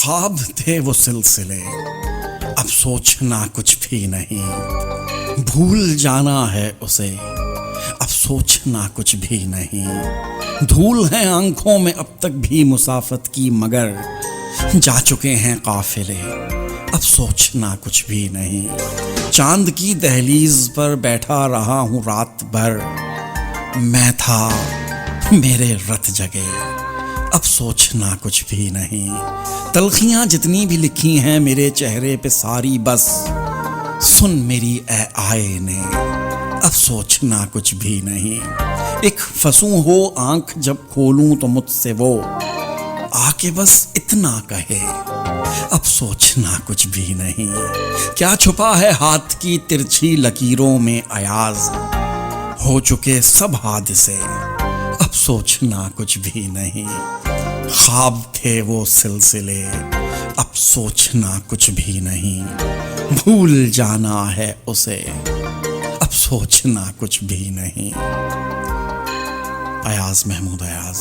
ख्वाब थे वो सिलसिले, अब सोचना कुछ भी नहीं। भूल जाना है उसे, अब सोचना कुछ भी नहीं। धूल है आंखों में अब तक भी मुसाफत की, मगर जा चुके हैं काफिले, अब सोचना कुछ भी नहीं। चांद की दहलीज पर बैठा रहा हूँ रात भर, मैं था मेरे रत जगे, अब सोचना कुछ भी नहीं। तलखियां जितनी भी लिखी हैं मेरे चेहरे पे सारी, बस सुन मेरी ए आईने, अब सोचना कुछ भी नहीं। एक फंसूं हो आंख जब खोलूं तो मुझसे वो आके बस इतना कहे, अब सोचना कुछ भी नहीं। क्या छुपा है हाथ की तिरछी लकीरों में अयाज, हो चुके सब हादसे, अब सोचना कुछ भी नहीं। ख्वाब थे वो सिलसिले, अब सोचना कुछ भी नहीं। भूल जाना है उसे, अब सोचना कुछ भी नहीं। अयाज महमूद अयाज।